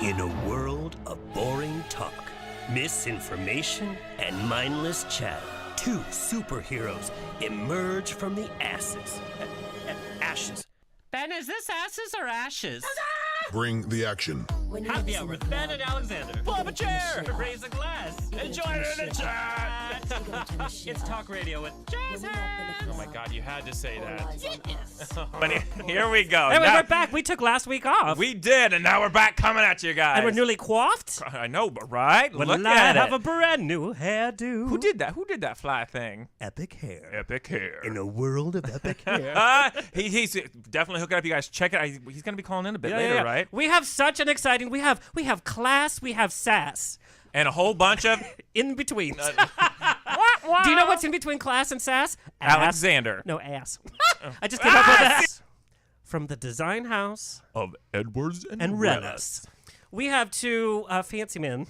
In a world of boring talk, misinformation, and mindless chat, two superheroes emerge from the ashes. Ben, is this ashes or ashes? Bring the action. Happy hour with Ben and Alexander. Pull up a chair. Raise a glass. And join in the chat. It's talk radio with jazz hands. Oh my God, you had to say that. Yes. But here we go. Anyway, Now- we're back. We took last week off. We did, and now we're back coming at you guys. and we're newly coiffed. I know, but right? Well, Look I at have it. a brand new hairdo. Who did that? Who did that fly thing? Epic hair. Epic hair. In a world of epic hair. He's definitely hooking up. You guys check it. He's gonna be calling in a bit later, right? We have such an exciting. We have class. We have sass. And a whole bunch of In between. Do you know what's in between class and sass? Ass. Alexander No, ass. I just came up with that. From the design house of Edwards and Rellas. We have two fancy men.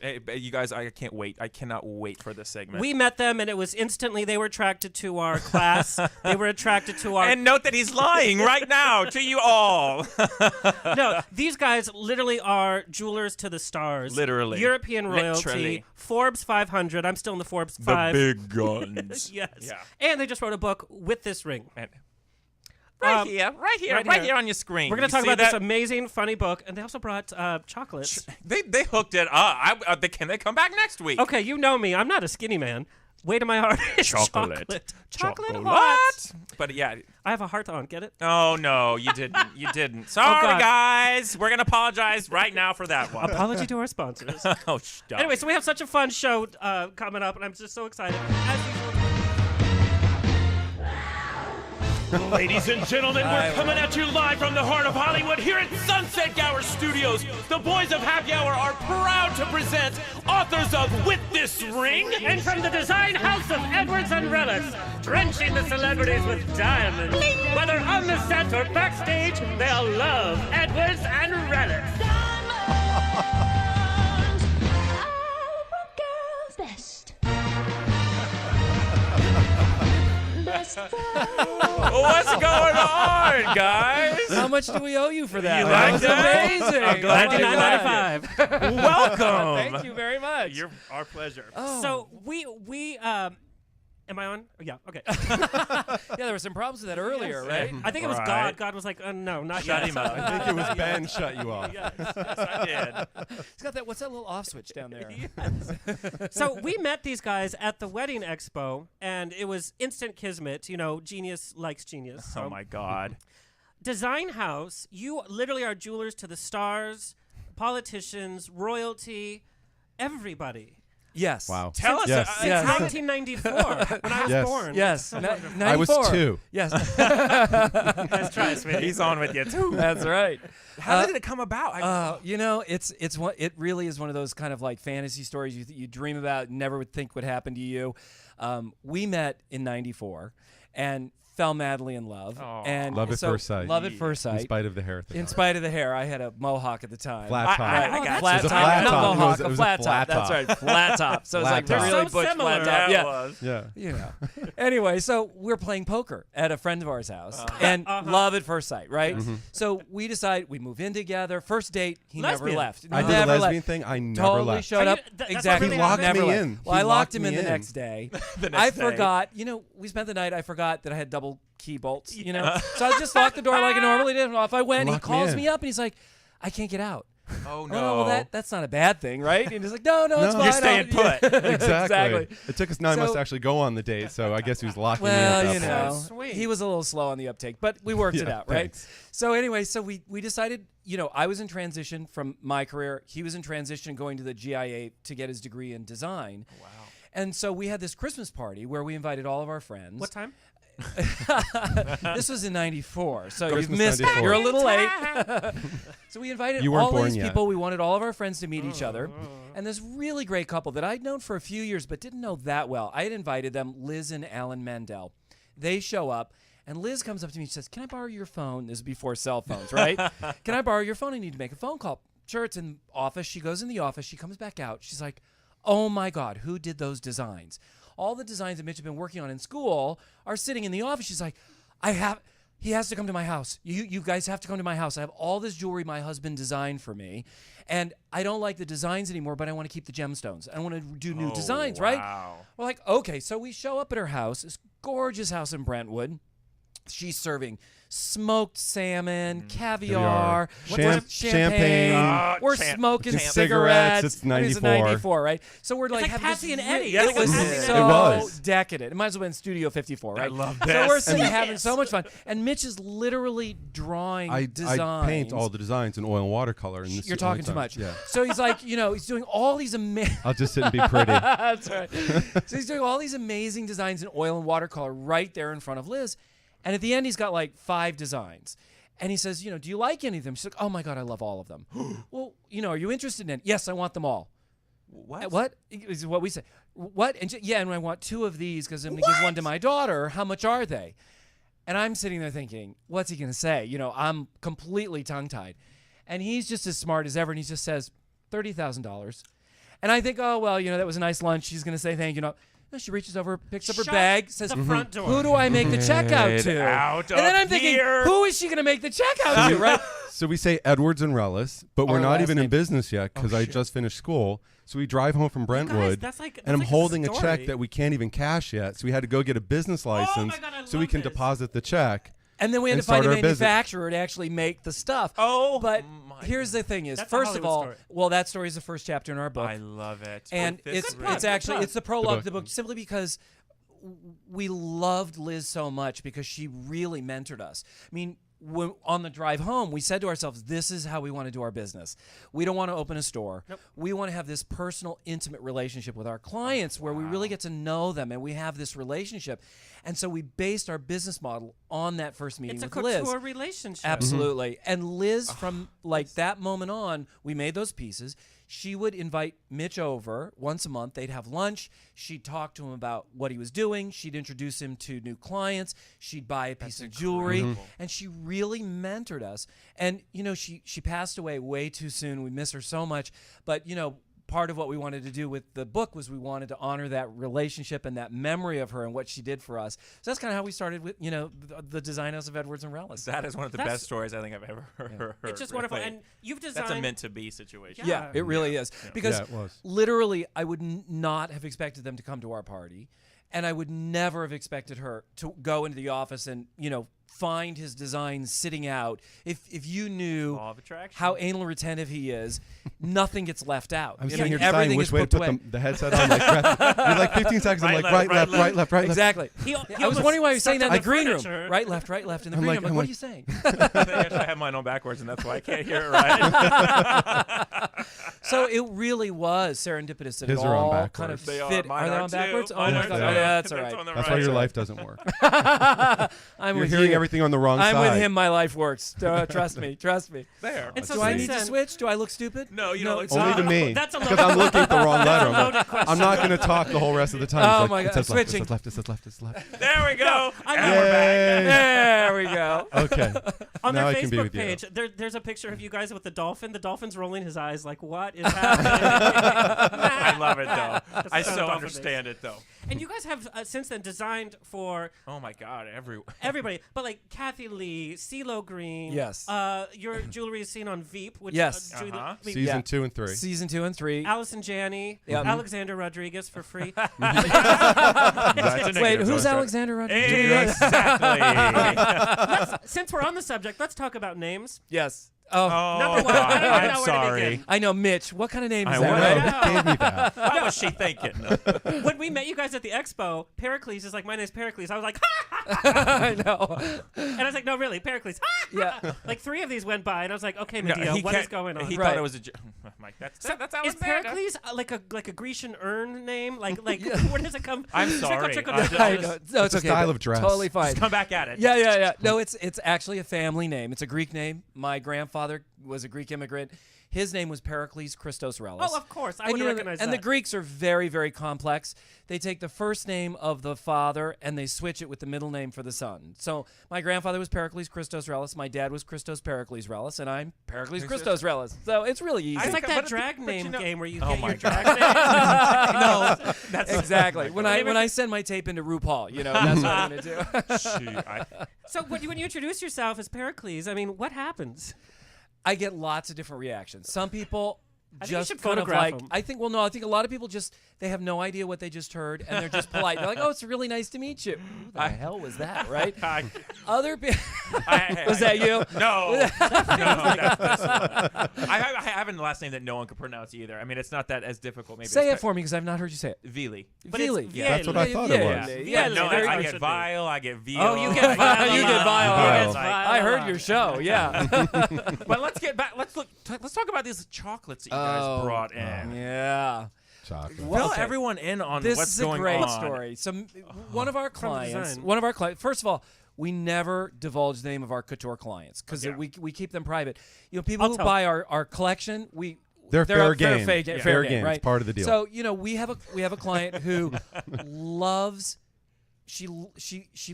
Hey, you guys, I can't wait. I cannot wait for this segment. We met them, and it was instantly they were attracted to our class. They were attracted to our... And note that he's lying right now to you all. No, these guys literally are jewelers to the stars. Literally. European royalty. Literally. Forbes 500. I'm still in the Forbes 5. big guns. Yes. Yeah. And they just wrote a book with this ring. And right Um, here on your screen. We're going to You talk see about this that? amazing, funny book. And they also brought chocolates. They hooked it up. Can they come back next week? Okay, you know me. I'm not a skinny man. Way to my heart is chocolate. Chocolate heart. But yeah. I have a heart on. Get it? Oh, no, you didn't. You didn't. Sorry, God. guys. We're going to apologize right now for that one. Apology to our sponsors. Oh, stop. Anyway, so we have such a fun show coming up, and I'm just so excited. As usual, Ladies and gentlemen, we're coming at you live from the heart of Hollywood here at Sunset Gower Studios. The boys of Happy Hour are proud to present authors of With This Ring. and from the design house of Edwards and Rellas, drenching the celebrities with diamonds. Whether on the set or backstage, they'll love Edwards and Rellas. What's going on, guys? How much do we owe you for that? You That like was that? amazing. I'm glad you $99.95. Welcome. Thank you very much. You're our pleasure. So we am I on? Oh, yeah, okay. Yeah, there were some problems with that earlier, right? I think it was Right. God. God was like, no, not Shut yet. him up. I think it was Ben shut you off. Yes. Yes, I did. It's got that. What's that little off switch down there? So we met these guys at the wedding expo, and it was instant kismet. You know, genius likes genius. So. Oh, my God. Design house, you literally are jewelers to the stars, politicians, royalty, everybody. Yes. Wow. Tell us. Yes. Since Yes. 1994, when I was Yes. born. Yes. I was 94. 2. Yes. Nice try, sweetie. He's on with you, too. That's right. How did it come about? You know, it really is one of those kind of like fantasy stories you dream about, never would think would happen to you. We met in '94 and fell madly in love. Aw. And Love at so- first sight. Love at first In sight. spite of the hair. In spite of the hair, I had a mohawk at the time. Flat top. I got Flat It was a top, flat not top. mohawk, It a was flat top. That's right, flat top. So Flat it's like top. really So butch similar. flat top. That Yeah. was. Yeah. You know. Anyway, so we're playing poker at a friend of ours' house, and love at first sight, right? So we decide we move in together. First date, he never Lesbian. left. I did a Never lesbian left. thing. I never Totally left. showed Are up. you- that's what Exactly. really He locked never me left. in. Well, He I locked locked him in me the in. next day. The next I day. forgot. You know, we spent the night. I forgot that I had double key bolts. You know, so I just locked the door like I normally did. Off I went. He Lock me calls in. me up and he's like, "I can't get out." Oh, Oh, no. well, that's not a bad thing, right? And he's like, "No, it's No. fine. You're staying I'll-" put. Yeah. Exactly. It took us 9 months So- to actually go on the date, so I guess he was locking me Well, in you at that know, point. Sweet. he was a little slow on the uptake, but we worked it Yeah, out, right? thanks. So anyway, so we decided, you know, I was in transition from my career. He was in transition going to the GIA to get his degree in design. Wow. And so we had this Christmas party where we invited all of our friends. What time? This was in '94, so Christmas you've missed it. 94. You're a little late. So we invited You weren't all born these yet. people. We wanted all of our friends to meet each other. And this really great couple that I'd known for a few years but didn't know that well. I had invited them, Liz and Alan Mandel. They show up. And Liz comes up to me and says, "Can I borrow your phone?" This is before cell phones, right? "Can I borrow your phone? I need to make a phone call." Sure, it's in the office. She goes in the office. She comes back out. She's like, "Oh, my God, who did those designs? All the designs that Mitch had been working on in school are sitting in the office." She's like, I he has to come to my house. You guys have to come to my house. I have all this jewelry my husband designed for me, and I don't like the designs anymore, but I want to keep the gemstones. I want to do new designs, right? We're like, okay. So we show up at her house, this gorgeous house in Brentwood. She's serving smoked salmon, caviar, champagne. We're smoking cigarettes. It's 94. 94, right? So we're like, like having Patsy this and Eddie. It was It so was. decadent. It might as well have been Studio 54, right? I love this. So we're sitting having so much fun, and Mitch is literally drawing designs. I paint all the designs in oil and watercolor. And You're talking too much. Yeah. So he's like, he's doing all these amazing. I'll just sit and be pretty. That's right. So he's doing all these amazing designs in oil and watercolor right there in front of Liz. And at the end, he's got like 5 designs. And he says, do you like any of them? She's like, oh my God, I love all of them. Well, are you interested in it? Yes, I want them all. What? Is what we say. What? And and I want 2 of these because I'm going to give one to my daughter. How much are they? And I'm sitting there thinking, what's he going to say? I'm completely tongue-tied. And he's just as smart as ever. And he just says, $30,000. And I think, oh, well, that was a nice lunch. She's going to say thank you. She reaches over, picks up her bag, says, the front door. who do I make the check out to? Out and then of I'm thinking, here. who is she going to make the check out to, right? So we say Edwards and Rellas, but we're Our not last even in name. business yet because I just finished school. So we drive home from Brentwood, that's like and I'm a holding a story. check that we can't even cash yet. So we had to go get a business license God, I so we love can this. deposit the check. And then we had And to find a start our business. manufacturer to actually make the stuff. Oh, But my here's the thing is, That's a first of Hollywood all, story. well, that story is the first chapter in our book. I love it. And This it's really- actually it's the prologue to the book. book simply because we loved Liz so much because she really mentored us. I mean, when, on the drive home, we said to ourselves, this is how we want to do our business. We don't want to open a store. Nope. We want to have this personal, intimate relationship with our clients where we really get to know them and we have this relationship. And so we based our business model on that first meeting It's a with Liz. couture relationship. Absolutely. And Liz, from like that moment on, we made those pieces. She would invite Mitch over once a month. They'd have lunch. She'd talk to him about what he was doing. She'd introduce him to new clients. She'd buy a piece of jewelry. And she really mentored us. And, she passed away way too soon. We miss her so much. But, part of what we wanted to do with the book was we wanted to honor that relationship and that memory of her and what she did for us. So that's kind of how we started with, the design house of Edwards and Rellas. That is one of the best stories I think I've ever heard. It's just wonderful. Really. And you've designed. That's a meant to be situation. Yeah, it really is. Because Yeah, it was. literally, I would not have expected them to come to our party. And I would never have expected her to go into the office and, find his designs sitting out. If you knew Law of attraction. how anal retentive he is, nothing gets left out. I'm I sitting mean, here deciding everything which is way to booked put away. the headset on. You're like 15 seconds. I'm Right, like left, right, left, right, left. Exactly. He I was almost wondering why he was saying that in the stepped on green room. furniture. Right, left, in the I'm green like- room. I'm like, I'm what like- are you saying? Actually, I have mine on backwards, and that's why I can't hear it right. So it really was serendipitous that His it are on all backwards. kind of They fit. are. Mine they are on too. backwards? Mine my are God. too. Yeah, that's all That's right. on the That's right. why your life doesn't work. I'm You're with hearing you. everything on the wrong I'm side. with him. My life works. Trust me. Trust me. There. And so Do I since need to then- switch? Do I look stupid? No, you don't look it's Only not. to me. That's a Because I'm looking at the wrong letter. I'm, loaded like, question. I'm not going to talk the whole rest of the time. Oh It's my like, God, it says left, switching. it says left, it says left, it says left. There we go. I And know. we're back. There we go. Okay. On Now their I can be Facebook with you. page, there's a picture of you guys with the dolphin. The dolphin's rolling his eyes like, what is happening? I love it though. That's I so so dolphin understand it though. And you guys have since then designed for Oh my God, everybody, but like Kathy Lee, CeeLo Green. Yes. Your jewelry is seen on Veep. Which, Yes. Julie- Uh-huh. Veep. Season Yeah. 2 and 3. Season 2 and 3. Allison Janney, Yep. Alexander Rodriguez for free. That's a Wait, negative, who's so- Alexander Rodriguez? Exactly. Since we're on the subject, let's talk about names. Yes. Oh, Oh, Number one, I don't even know I'm where to sorry. begin. I know Mitch. What kind of name is I that? wonder. Right? Who gave me that? What was she thinking? When we met you guys at the expo, Pericles is like, my name's Pericles. I was like, ha! I know. And I was like, no, really, Pericles. Ha! Yeah. Like 3 of these went by, and I was like, okay, No, Medea, he what is can't- going on? He Right. thought it was a. I'm like, that's Is Pericles like a Grecian urn name? Like where does it come? I'm Trickle, sorry. trickle, I'm trickle. I just- know. No, it's a okay. style but of dress. Totally fine. Come back at it. Yeah. No, it's actually a family name. It's a Greek name. My grandfather was a Greek immigrant. His name was Pericles Christos Rellas. Oh, of course. I would recognize and that. the Greeks are very, very complex. They take the first name of the father and they switch it with the middle name for the son. So my grandfather was Pericles Christos Rellas. My dad was Christos Pericles Rellas, and I'm Pericles Christos Rellas. So it's really easy. It's like that drag name game where you get your drag name. No, that's exactly. When I send my tape into RuPaul, that's what I'm going to do. So when you introduce yourself as Pericles, I mean, what happens? I get lots of different reactions. Some people I think you just should kind of photograph like, them. I think a lot of people they have no idea what they just heard, and they're just polite. They're like, oh, it's really nice to meet you. Who the hell was that, right? Other people. Was that you? No. That's one. I have a last name that no one can pronounce either. I mean, it's not that as difficult. Maybe Say it for me, because I've not heard you say it. Vili. Vili. That's what I thought it was. Yeah, no, very I much get should Vile, I get Veal. Oh, you get Vile. You get Vile. Vile. I heard your show. Yeah. But let's get back. Let's talk about these chocolates that you guys brought in. Yeah. Chocolate. Fill everyone in on This what's is a going great on. story. So one of our clients, design. First of all, we never divulge the name of our couture clients because we keep them private. People I'll who tell. buy our collection, They're fair game. Fair Fair game, game. right? It's part of the deal. So we have a client who loves she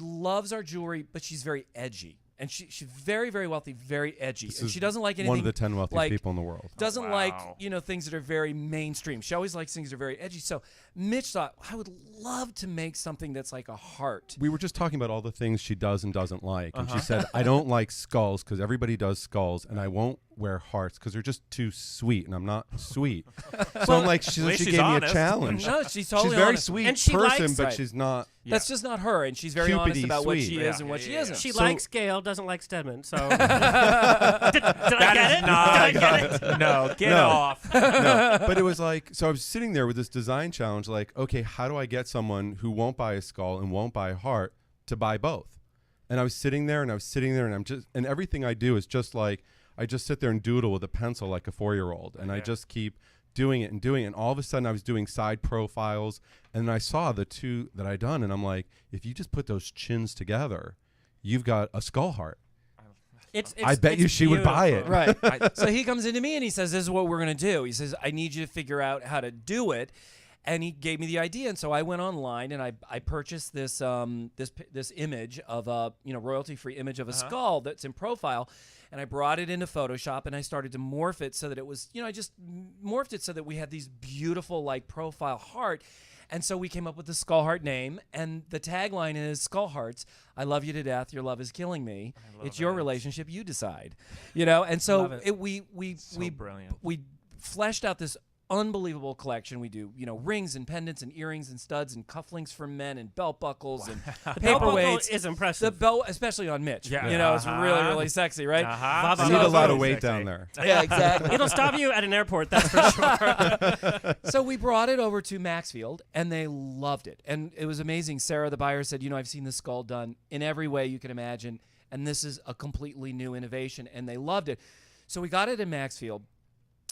loves our jewelry, but she's very edgy. And she's very, very wealthy, very edgy. This and is she doesn't like anything. One of the 10 wealthiest like, people in the world. Doesn't Wow. like, things that are very mainstream. She always likes things that are very edgy. So Mitch thought, I would love to make something that's like a heart. We were just talking about all the things she does and doesn't like. And she said, I don't like skulls because everybody does skulls, and I won't wear hearts because they're just too sweet, and I'm not sweet. So I'm like, she least gave she's me a honest. challenge. No, she's totally She's very honest. sweet And she person, likes- but Right. she's not. That's just not her, and she's very honest Cupidly about what she sweet. is Yeah. and what she Yeah. isn't. She So- likes Gail, doesn't like Stedman. So did I get it? No, get No. off. No, but it was like, so I was sitting there with this design challenge, like, okay, how do I get someone who won't buy a skull and won't buy a heart to buy both? And I was sitting there, and and everything I do is just like, I just sit there and doodle with a pencil like a 4-year-old, and I just keep doing it, and all of a sudden I was doing side profiles, and then I saw the two that I done, and I'm like, if you just put those chins together, you've got a skull heart. I bet you she would buy it. Right. So he comes into me and he says, this is what we're going to do. He says, I need you to figure out how to do it. And he gave me the idea. And so I went online and I purchased this this image of a royalty-free image of a skull that's in profile. And I brought it into Photoshop and I started to morph it so that it was, I just morphed it so that we had these beautiful like profile heart. And so we came up with the Skull Heart name, and the tagline is Skull Hearts. I love you to death. Your love is killing me. It's your relationship. You decide. And so we brilliant. we fleshed out this unbelievable collection. We do rings and pendants and earrings and studs and cufflinks for men and belt buckles and Belt buckle paperweights. is The impressive. belt, especially on Mitch. Yeah. It's really, really sexy, right? I So need a lot So of weight sexy. down there. Yeah, exactly. It'll stop you at an airport, that's for sure. So we brought it over to Maxfield, and they loved it. And it was amazing. Sarah, the buyer, said, I've seen this skull done in every way you can imagine, and this is a completely new innovation, and they loved it. So we got it in Maxfield,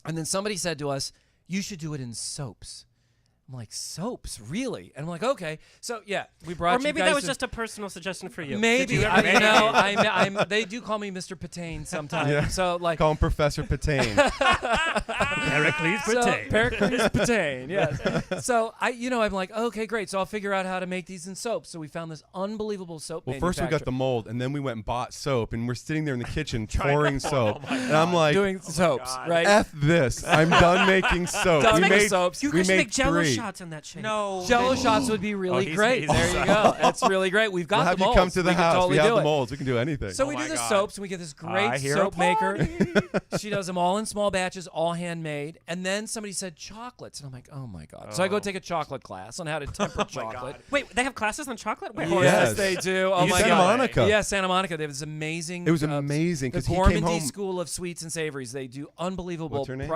and then somebody said to us, you should do it in soaps. I'm like, soaps? Really? And I'm like, okay. So, yeah, we brought Or maybe you guys that was to- just a personal suggestion for you. Maybe. Did you ever I'm they do call me Mr. Patane sometimes. Yeah. So, like, Call him Professor Patane. Pericles Patane. Pericles Patane, yes. So I'm like, okay, great. So I'll figure out how to make these in soap. So we found this unbelievable soap. Well, first we got manufacturer the mold, and then we went and bought soap, and we're sitting there in the kitchen pouring soap. And I'm like, doing soaps, right? F this. I'm done making soap. Done we making made soaps. You we guys should made make Jello 3. shots in that shape. No. Jello shots would be really he's- great. he's There you go. That's really great. We've got We'll have the you molds. come to the we can house. Totally we have do the it. molds. We can do anything. So we Oh do my the God. soaps, and we get this I great hear a soap maker. She does them all in small batches, all handmade. And then somebody said chocolates, and I'm like, oh my God. So I go take a chocolate class on how to temper chocolate. Wait, they have classes on chocolate? Wait, Yes. They do. Oh my Santa God. Monica. Yeah, Santa Monica. They have this amazing. It was amazing The because he came Gourmandie home. School of Sweets and Savories. They do unbelievable. What's her name?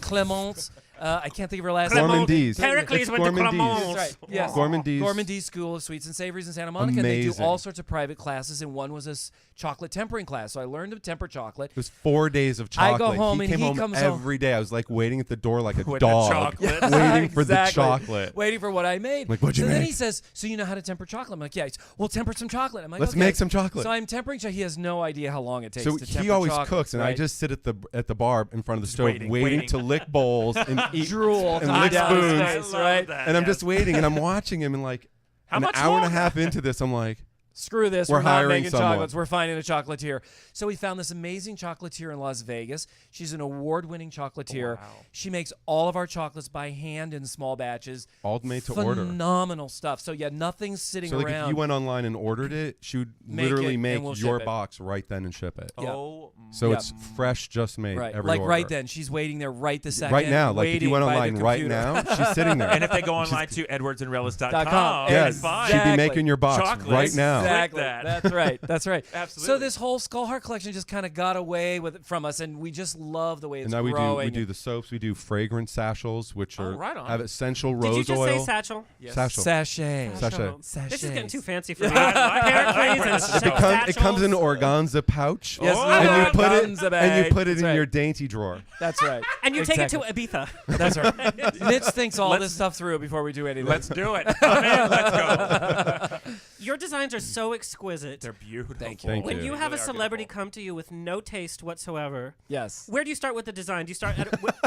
Clemence. I can't think of her last name. Gourmandise. Pericles It's went to Gourmandise. Clemence. That's right. Yes. Gourmandise. Gourmandise School of Sweets and Savories in Santa Monica. And they do Amazing. all sorts of private classes, and one was this chocolate tempering class. So I learned to temper chocolate. It was 4 days of I chocolate. go home and came he home comes home. every day. I was like waiting at the door like a With the dog, chocolate. waiting for the Exactly. chocolate. Waiting for what I made. Like, what'd you so then make? he says, so you know how to temper chocolate? I'm like, yeah. He's, well, temper some chocolate. I'm like, Let's okay. make some chocolate. So I'm tempering chocolate. He has no idea how long it takes So to he temper always chocolates, cooks, and I right? just sit at the bar in front of the stove, waiting, waiting waiting. to lick bowls and eat drool and coming lick down his spoons. face, right? And I'm just waiting, and I'm watching him, and like How an much hour and a longer? half into this, I'm like, Screw this. We're We're not hiring making someone. chocolates. We're finding a chocolatier. So we found this amazing chocolatier in Las Vegas. She's an award-winning chocolatier. Wow. She makes all of our chocolates by hand in small batches. all made to order. Phenomenal stuff. So yeah, nothing's sitting So like around. if you went online and ordered it, she would Make literally it, make and we'll your ship it. box right then and ship it. Yeah. Oh, So Yeah. it's fresh, just made. right, Every like order. right then, she's waiting there right this second. Right now, like if you waiting went by the online right computer. now, she's sitting there. and if they go online to edwardsandrellas.com, Yeah, they yes, can find she'd be Exactly. making your box Chocolates. right now. Exactly. Click that. That's right. That's right. So Absolutely. this whole Skull Heart collection just kind of got away from us, and we just love the way it's And now we growing. do the soaps. We do fragrance sachels, which Oh, are right on. have essential Did you rose just oil. say satchel? Yes. Sachel. sachet. Sachet. This is getting too fancy for me. I like Pericles it. and It comes in an satchels. organza pouch. Yes, Oh, and you put organza it bag. and you put it That's in right. your dainty drawer. That's right. And you take it to Exactly. Ibiza. That's right. Mitch thinks all this stuff through before we do anything. Let's do it. I'm in. Let's go. Your designs are so exquisite. They're beautiful. Thank you. Thank When you. you have a They are celebrity beautiful. come to you with no taste whatsoever, Yes. where do you start with the design? Do you start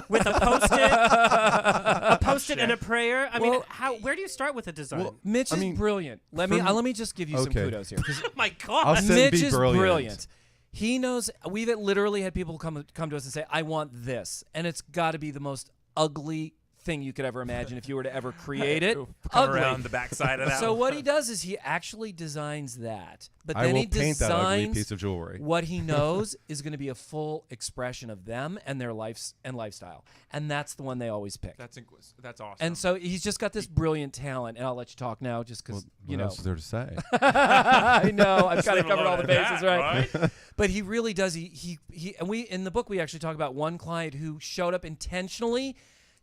with a post-it and a prayer? I mean, Well, where do you start with a design? Well, Mitch I is mean, brilliant. Let me just give you some Okay. kudos here. 'Cause oh my I'll God. say- Mitch be is brilliant. brilliant. He knows. We've literally had people come to us and say, "I want this," and it's got to be the most ugly thing you could ever imagine if you were to ever create it. Come Ugly. around the backside of that. So one. what he does is he actually designs that, but I then will he paint that ugly designs piece of jewelry. what he knows is going to be a full expression of them and their lives and lifestyle, and that's the one they always pick. That's awesome. And so he's just got this brilliant talent, and I'll let you talk now, just because What else is there to say? I know I've kind of leave it covered all the alone at bases, that, right? But he really does. He and we in the book we actually talk about one client who showed up intentionally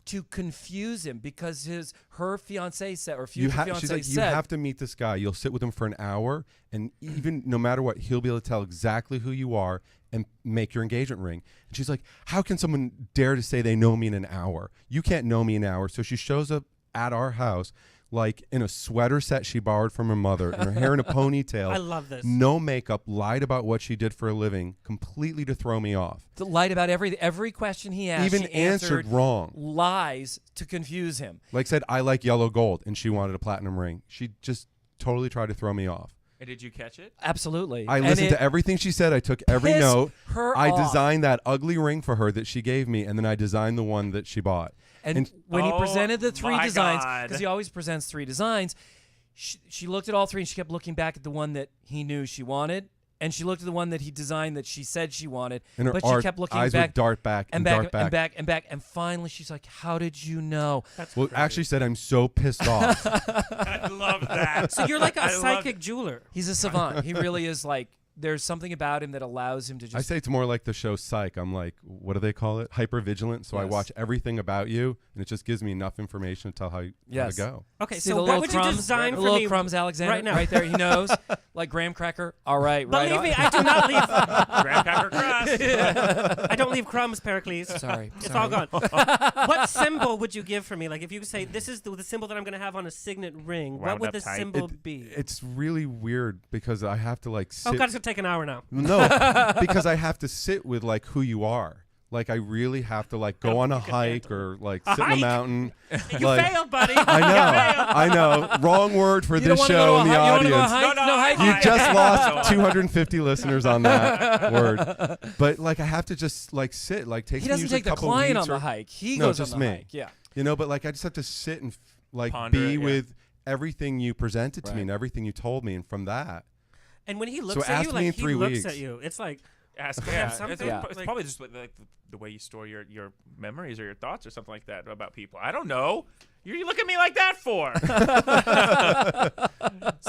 to confuse him because her fiance said or future fiance She's like, you said have to meet this guy. You'll sit with him for an hour, and even no matter what, he'll be able to tell exactly who you are and make your engagement ring. And she's like, how can someone dare to say they know me in an hour? You can't know me in an hour. So she shows up at our house like in a sweater set she borrowed from her mother, and her hair in a ponytail. I love this. No makeup, lied about what she did for a living, completely to throw me off. lied about every question he asked. Even she answered wrong. lies to confuse him. Like said, I like yellow gold, and she wanted a platinum ring. She just totally tried to throw me off. And did you catch it? Absolutely. I And listened it to everything she said. I took every pissed note. her I off. designed that ugly ring for her that she gave me, and then I designed the one that she bought. And when he Oh presented the three my designs, God. because he always presents three designs, she looked at all three and she kept looking back at the one that he knew she wanted. And she looked at the one that he designed that she said she wanted, And her but she kept looking eyes back would dart back and and back dart back. and back and back. And finally, she's like, "How did you know?" Well, actually said, I'm so pissed off. I love that. So you're like I a love psychic it. jeweler. He's a savant. He really is. Like, there's something about him that allows him to just. I say it's more like the show Psych. I'm like, what do they call it? Hypervigilant. So I Yes. watch everything about you, and it just gives me enough information to tell how to Yes. go. Okay, See so the what little would crumbs, you design the for little me crumbs, Alexander, right now? right there. He knows, like graham cracker. All right, right. Believe on. me, I do not leave. Graham cracker crust. I don't leave crumbs, Pericles. Sorry, It's sorry. all gone. What symbol would you give for me? Like, if you could say, this is the symbol that I'm going to have on a signet ring, what Wound would up the tight. symbol be? It's really weird because I have to like sit. Oh, God, it's going to take an hour now. No, because I have to sit with like who you are. Like I really have to like go on a hike or like sit in hike? a mountain. You like, failed, buddy. I know. Wrong word for You don't this wanna go show to in a the hike? You don't wanna go audience. hike? No hike? You just No. lost 250 listeners on that word. But like I have to just like sit. Like take He doesn't usually take a the couple client weeks on the or- hike. He No, goes just on the me. hike. Yeah. You know, but like I just have to sit and like Ponder be it, yeah. with everything you presented to me Right. and everything you told me, and from that. And when he looks at ask you, me in like, he 3 looks weeks. at you. It's like, Ask have yeah. something, It's like- probably just like the way you store your memories or your thoughts or something like that about people. I don't know. You look at me like that for?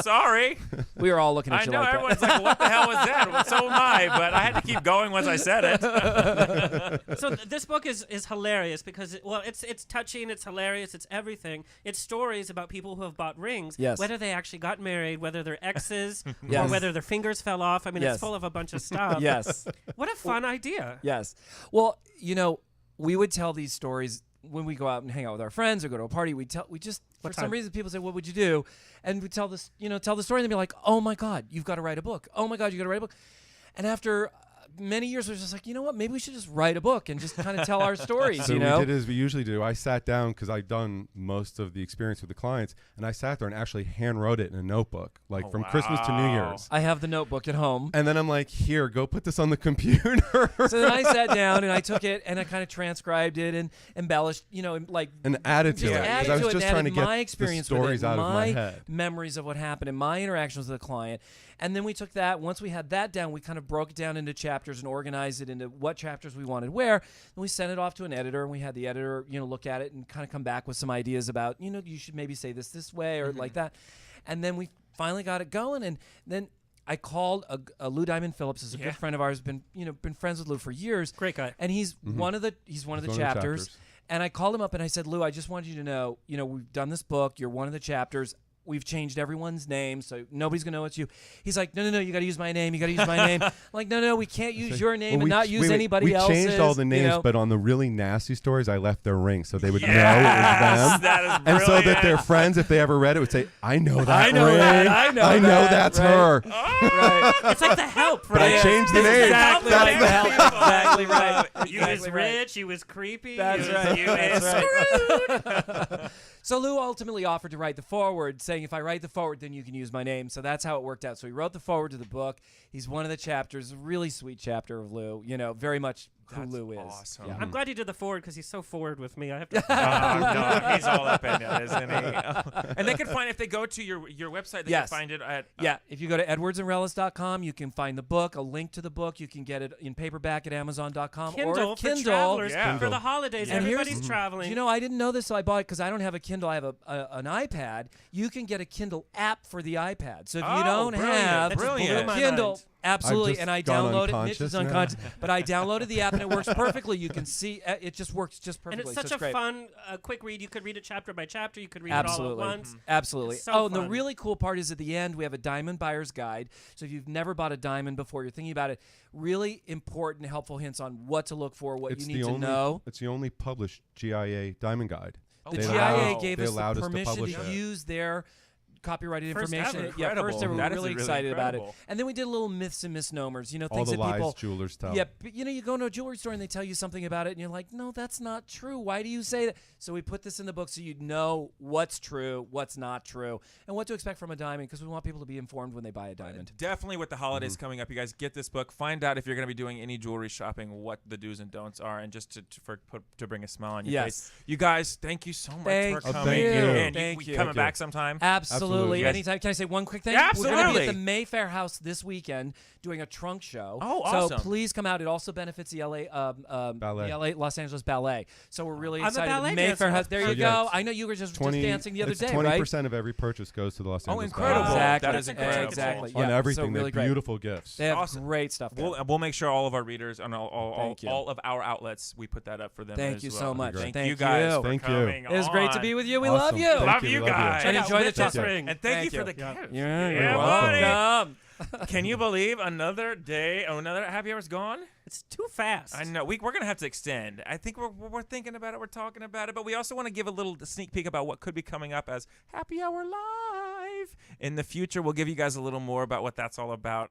Sorry. We were all looking at I you know like everyone's that. like, what the hell was that? Well, so am I, but I had to keep going once I said it. So this book is hilarious because it's touching, it's hilarious, it's everything. It's stories about people who have bought rings, Yes. whether they actually got married, whether they're exes, or Yes. whether their fingers fell off. I mean, Yes. it's full of a bunch of stuff. Yes. What a fun idea. Yes. Well, we would tell these stories when we go out and hang out with our friends or go to a party. For some reason people say, what would you do? And we tell this, tell the story and they'd be like, oh my God, you've got to write a book. Oh my God, you got to write a book. And after many years, we're just like, you know what? Maybe we should just write a book and just kind of tell our stories, So we did as we usually do. I sat down because I've done most of the experience with the clients, and I sat there and actually hand wrote it in a notebook, like from Christmas to New Year's. I have the notebook at home. And then I'm like, here, go put this on the computer. So then I sat down and I took it and I kind of transcribed it and embellished, and added to just it. added 'Cause I was to it just and trying to added get my the experience with stories it, out of my head. memories of what happened and my interactions with the client. And then we took that. Once we had that down, we kind of broke it down into chapters and organized it into what chapters we wanted where. And we sent it off to an editor, and we had the editor, look at it and kind of come back with some ideas about, you should maybe say this way or like that. And then we finally got it going. And then I called Lou Diamond Phillips, is a good friend of ours, been friends with Lou for years. Great guy. And he's one of the chapters. And I called him up and I said, Lou, I just wanted you to know, we've done this book. You're one of the chapters. We've changed everyone's name, so nobody's going to know it's you. He's like, no, you got to use my name. You got to use my name. I'm like, no, we can't use your name and not use anybody else's. We changed all the names, but on the really nasty stories, I left their ring so they would know it was them. That is and so that brilliant. their friends, if they ever read it, would say, I know that I know ring. that. I know that, that's right. her. Right. It's like The Help, But right? I changed the name. Exactly That's like the the help. Exactly right. He was Exactly right. rich, he was creepy. That's he was, right. You That's was right. So Lou ultimately offered to write the foreword, saying, if I write the foreword, then you can use my name. So that's how it worked out. So he wrote the foreword to the book. He's one of the chapters, a really sweet chapter of Lou, very much who Lou is. Awesome. Yeah. I'm glad you did the forward because he's so forward with me. I have to. No, he's all up in it, isn't he? And they can find, if they go to your website, they Yes. can find it at... Yeah, if you go to edwardsandrellas.com, you can find the book, a link to the book. You can get it in paperback at amazon.com Kindle or for Kindle. travelers Yeah. for the holidays. And here's- Everybody's traveling. I didn't know this, so I bought it because I don't have a Kindle. I have an iPad. You can get a Kindle app for the iPad. So if you don't brilliant. have That's brilliant. blew my Kindle, mind. absolutely. I've And I just gone downloaded it. Mitch unconscious is now. unconscious, but I downloaded the app and it works perfectly. You can see it just works just and perfectly. it's such so a great. fun, quick read. You could read it chapter by chapter. You could read Absolutely. it all at once. Absolutely. It's so Oh, and the fun. really cool part is at the end, we have a diamond buyer's guide. So if you've never bought a diamond before, you're thinking about it, really important, helpful hints on what to look for, what you need to know. It's the only published GIA diamond guide. The They GIA allowed- gave they us allowed the us to permission publish to it. use their copyrighted First information. ever. Yeah, first Incredible. they were That is really really excited about it. incredible. And then we did a little myths and misnomers, All things the that lies people jewelers tell. Yeah, but you go into a jewelry store and they tell you something about it and you're like, "No, that's not true. Why do you say that?" So we put this in the book so you know what's true, what's not true, and what to expect from a diamond because we want people to be informed when they buy a diamond. Definitely with the holidays coming up, you guys get this book. Find out if you're going to be doing any jewelry shopping, what the do's and don'ts are, and just to bring a smile on your Yes. face. You guys, thank you so much Thank for you. coming. Thank you. And Thank we you. coming Thank back you. sometime. Absolutely. Yes. Anytime. Can I say one quick thing? Yeah, We're going to be absolutely. at the Mayfair House this weekend doing a trunk show. Oh, So awesome. please come out. It also benefits the LA, Ballet. the LA Los Angeles Ballet. So we're really I'm a excited. ballet Mayfair dancer. House. There So you yeah, go. it's I know you were just 20 dancing the other it's day, 20% right? of every purchase goes to the Los Oh, Angeles incredible. Ballet. Exactly. That is incredible. Exactly. On Yeah. everything. So really They're great. beautiful gifts. They have Awesome. great stuff. there. We'll make sure all of our readers on Thank you. all of our outlets, we put that up for them. Thank as you well. so much. Thank Thank you guys you. for Thank you. coming It was great to on. be with you. We Awesome. love you. Love Thank you love guys. And enjoy the With chocolate this you. ring. And thank you Thank for you. the Yeah. gift. Yeah, Yeah, you're buddy. welcome. Can you believe another day, another happy hour's gone? It's too fast. I know. We're going to have to extend. I think we're thinking about it. We're talking about it. But we also want to give a little sneak peek about what could be coming up as Happy Hour Live. In the future, we'll give you guys a little more about what that's all about.